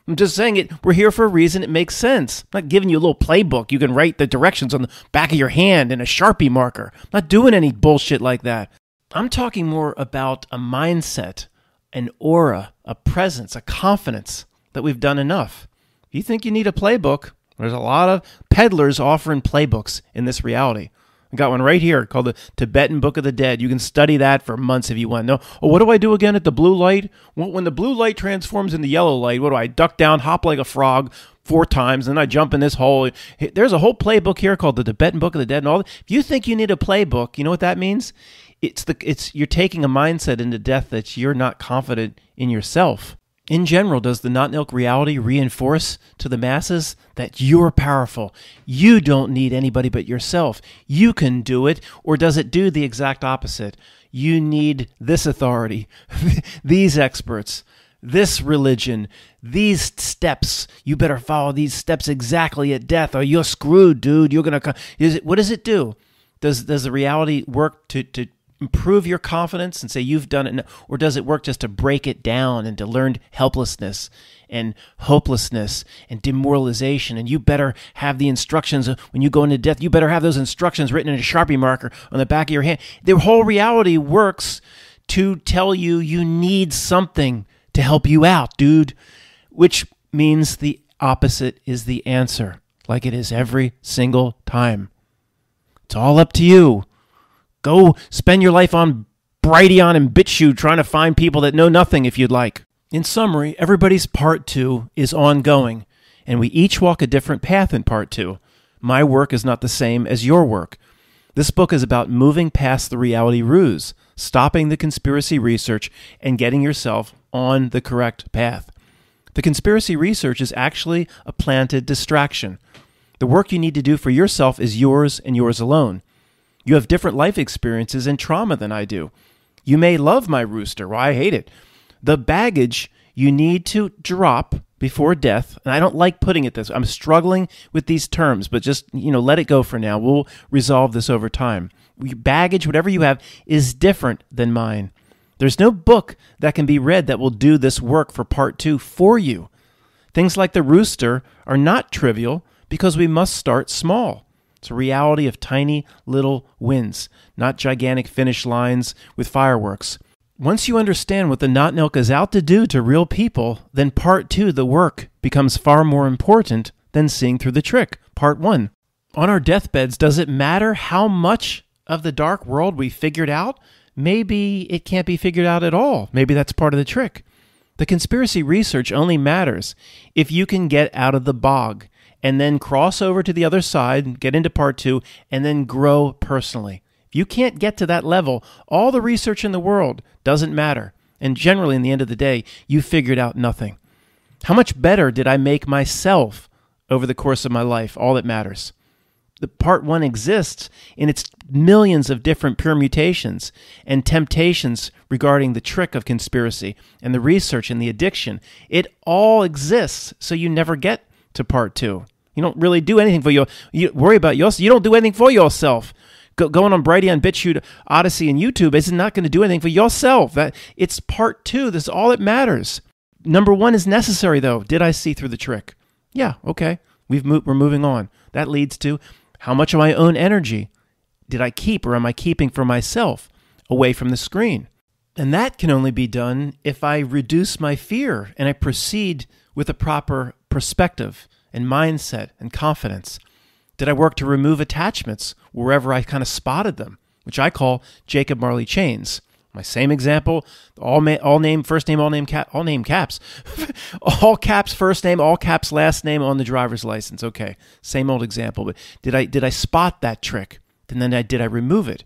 I'm just saying we're here for a reason. It makes sense. I'm not giving you a little playbook. You can write the directions on the back of your hand in a Sharpie marker. I'm not doing any bullshit like that. I'm talking more about a mindset, an aura, a presence, a confidence that we've done enough. If you think you need a playbook, there's a lot of peddlers offering playbooks in this reality. I got one right here called the Tibetan Book of the Dead. You can study that for months if you want. No, what do I do again at the blue light? When the blue light transforms into yellow light, what do I duck down, hop like a frog 4 times, and then I jump in this hole? There's a whole playbook here called the Tibetan Book of the Dead. And all. If you think you need a playbook, you know what that means? You're taking a mindset into death that you're not confident in yourself. In general, does the Not Nilk reality reinforce to the masses that you're powerful? You don't need anybody but yourself. You can do it. Or does it do the exact opposite? You need this authority, these experts, this religion, these steps. You better follow these steps exactly at death or you're screwed, dude. You're going to... What does it do? Does the reality work to improve your confidence and say you've done it, or does it work just to break it down and to learn helplessness and hopelessness and demoralization? And you better have the instructions when you go into death. You better have those instructions written in a Sharpie marker on the back of your hand. The whole reality works to tell you you need something to help you out, dude, which means the opposite is the answer, like it is every single time. It's all up to you. Go spend your life on Brighteon and BitChute trying to find people that know nothing if you'd like. In summary, everybody's part 2 is ongoing, and we each walk a different path in part 2. My work is not the same as your work. This book is about moving past the reality ruse, stopping the conspiracy research, and getting yourself on the correct path. The conspiracy research is actually a planted distraction. The work you need to do for yourself is yours and yours alone. You have different life experiences and trauma than I do. You may love my rooster, while I hate it. The baggage you need to drop before death, and I don't like putting it this way. I'm struggling with these terms, but just, let it go for now. We'll resolve this over time. Baggage, whatever you have, is different than mine. There's no book that can be read that will do this work for part 2 for you. Things like the rooster are not trivial because we must start small. It's a reality of tiny little wins, not gigantic finish lines with fireworks. Once you understand what the Not Nilk is out to do to real people, then part 2, the work, becomes far more important than seeing through the trick, part 1. On our deathbeds, does it matter how much of the dark world we figured out? Maybe it can't be figured out at all. Maybe that's part of the trick. The conspiracy research only matters if you can get out of the bog and then cross over to the other side, get into part 2, and then grow personally. If you can't get to that level, all the research in the world doesn't matter. And generally, in the end of the day, you figured out nothing. How much better did I make myself over the course of my life? All that matters. The part 1 exists in its millions of different permutations and temptations regarding the trick of conspiracy and the research and the addiction. It all exists, so you never get to part 2. You don't really do anything for you. You worry about yourself. You don't do anything for yourself. Going on Brighteon, BitChute, Odyssey, and YouTube is not going to do anything for yourself. It's part 2. This is all that matters. Number 1 is necessary, though. Did I see through the trick? Yeah, okay. We're moving on. That leads to how much of my own energy did I keep or am I keeping for myself away from the screen? And that can only be done if I reduce my fear and I proceed with a proper perspective and mindset and confidence. Did I work to remove attachments wherever I kind of spotted them, which I call Jacob Marley chains? My same example, all name, first name, all name caps. All caps, first name, all caps, last name on the driver's license. Okay, same old example, but did I spot that trick? And then did I remove it?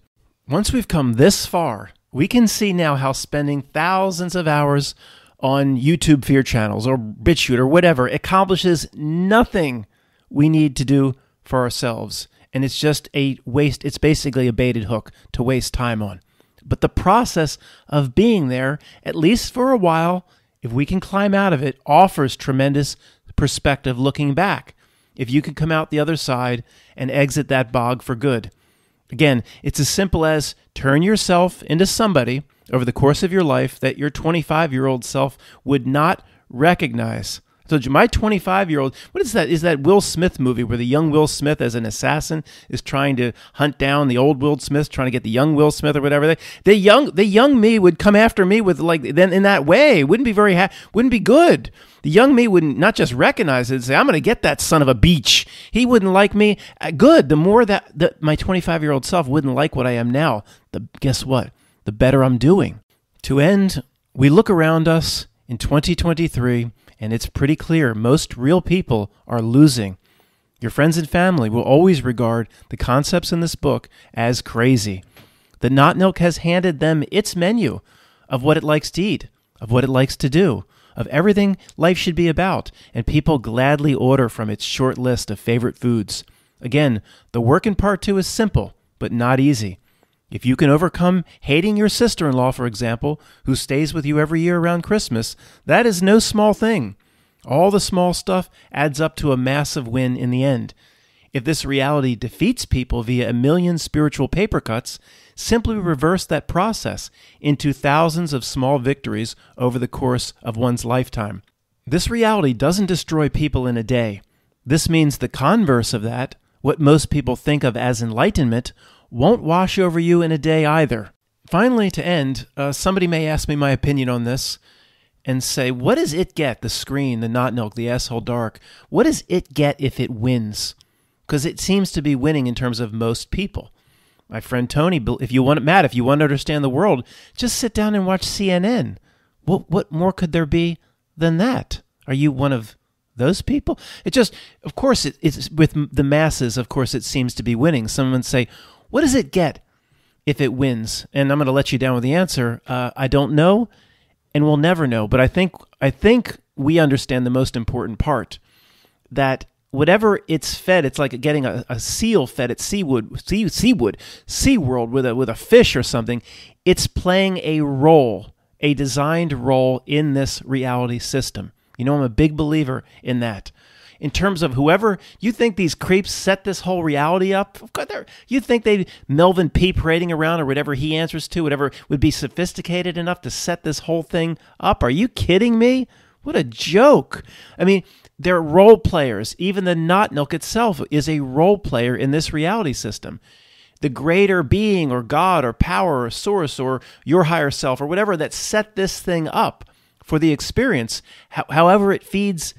Once we've come this far, we can see now how spending thousands of hours on YouTube fear channels or BitChute or whatever accomplishes nothing we need to do for ourselves. And it's just a waste. It's basically a baited hook to waste time on. But the process of being there, at least for a while, if we can climb out of it, offers tremendous perspective looking back. If you can come out the other side and exit that bog for good. Again, it's as simple as turn yourself into somebody over the course of your life that your 25-year-old self would not recognize. So my 25-year-old, what is that? Is that Will Smith movie where the young Will Smith as an assassin is trying to hunt down the old Will Smith, trying to get the young Will Smith or whatever? The young me would come after me with then in that way. Wouldn't be very wouldn't be good. The young me wouldn't not just recognize it and say, I'm going to get that son of a beach. He wouldn't like me. Good. The more that my 25-year-old self wouldn't like what I am now, guess what? The better I'm doing. To end, we look around us in 2023, and it's pretty clear most real people are losing. Your friends and family will always regard the concepts in this book as crazy. The Not Milk has handed them its menu of what it likes to eat, of what it likes to do, of everything life should be about, and people gladly order from its short list of favorite foods. Again, the work in part 2 is simple, but not easy. If you can overcome hating your sister-in-law, for example, who stays with you every year around Christmas, that is no small thing. All the small stuff adds up to a massive win in the end. If this reality defeats people via a million spiritual paper cuts, simply reverse that process into thousands of small victories over the course of one's lifetime. This reality doesn't destroy people in a day. This means the converse of that, what most people think of as enlightenment, won't wash over you in a day either. Finally, to end, somebody may ask me my opinion on this and say, what does it get, the screen, the Not Milk, the Asshole Dark? What does it get if it wins? Because it seems to be winning in terms of most people. My friend Tony, Matt, if you want to understand the world, just sit down and watch CNN. What more could there be than that? Are you one of those people? It just, of course, it's with the masses, of course, it seems to be winning. Someone say, what does it get if it wins? And I'm going to let you down with the answer. I don't know, and we'll never know. But I think we understand the most important part, that whatever it's fed, it's like getting a seal fed at SeaWorld with a fish or something. It's playing a role, a designed role in this reality system. You know, I'm a big believer in that. In terms of whoever, you think these creeps set this whole reality up? You think Melvin P. parading around or whatever he answers to, whatever would be sophisticated enough to set this whole thing up? Are you kidding me? What a joke. I mean, they're role players. Even the Not Milk itself is a role player in this reality system. The greater being or God or power or source or your higher self or whatever that set this thing up for the experience, however it feeds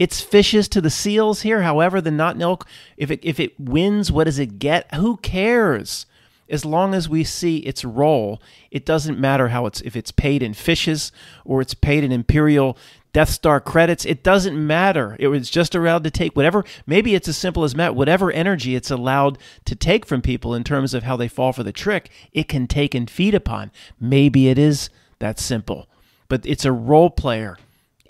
its fishes to the seals here, however the Not Milk, if it wins, what does it get? Who cares? As long as we see its role, it doesn't matter if it's paid in fishes or it's paid in Imperial Death Star credits. It doesn't matter. It was just allowed to take whatever, maybe it's as simple as Matt, whatever energy it's allowed to take from people in terms of how they fall for the trick, it can take and feed upon. Maybe it is that simple, but it's a role player.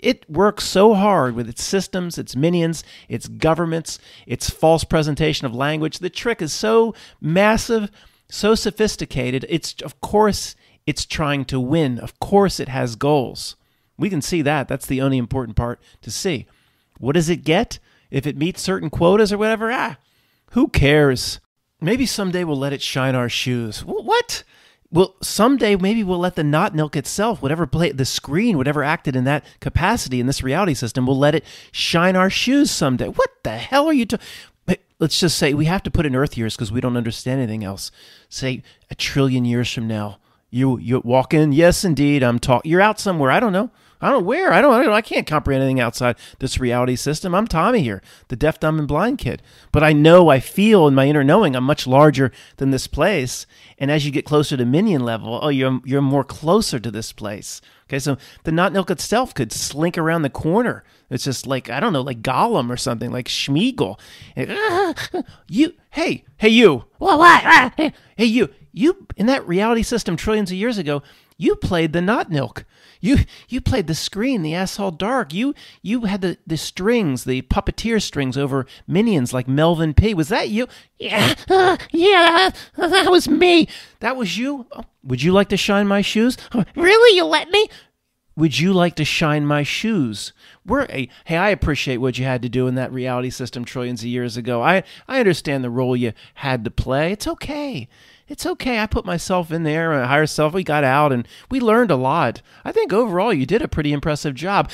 It works so hard with its systems, its minions, its governments, its false presentation of language. The trick is so massive, so sophisticated. Of course, it's trying to win. Of course, it has goals. We can see that. That's the only important part to see. What does it get if it meets certain quotas or whatever? Who cares? Maybe someday we'll let it shine our shoes. What? Well, someday maybe we'll let the Not Milk itself, the screen, whatever acted in that capacity in this reality system, we'll let it shine our shoes someday. What the hell are you talking? let's just say we have to put in Earth years because we don't understand anything else. Say 1 trillion years from now, you walk in. Yes, indeed, I'm talking. You're out somewhere. I don't know. I don't know where. I can't comprehend anything outside this reality system. I'm Tommy here, the deaf, dumb, and blind kid. But I feel in my inner knowing I'm much larger than this place. And as you get closer to Minion level, you're more closer to this place. Okay, so the not Nilk itself could slink around the corner. It's just like, I don't know, like Gollum or something, like Schmeagol. You. What? Hey, you in that reality system trillions of years ago, you played the not Nilk. You played the screen, the asshole dark. You had the strings, the puppeteer strings over minions like Melvin P. Was that you? Yeah, that was me. That was you? Oh, would you like to shine my shoes? Really? You let me? Would you like to shine my shoes? Hey, I appreciate what you had to do in that reality system trillions of years ago. I understand the role you had to play. It's okay. It's okay. I put myself in there, my higher self. We got out and we learned a lot. I think overall you did a pretty impressive job.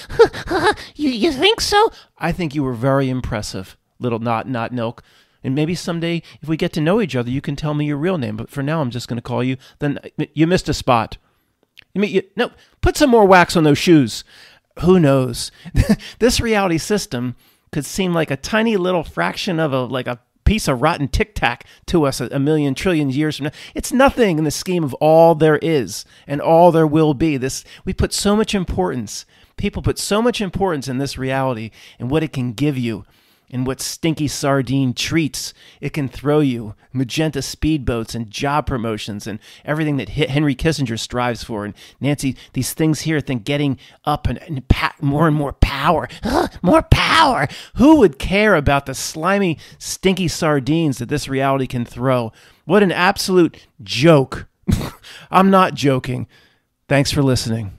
You think so? I think you were very impressive, little not Nilk. And maybe someday, if we get to know each other, you can tell me your real name. But for now, I'm just going to call you. Then you missed a spot. No, put some more wax on those shoes. Who knows? This reality system could seem like a tiny little fraction of a piece of rotten Tic Tac to us a million trillion years from now. It's nothing in the scheme of all there is and all there will be. We put so much importance. People put so much importance in this reality and what it can give you. And what stinky sardine treats it can throw you, magenta speedboats and job promotions and everything that Henry Kissinger strives for. And Nancy, these things here, think getting up and more and more power. More power. Who would care about the slimy, stinky sardines that this reality can throw? What an absolute joke. I'm not joking. Thanks for listening.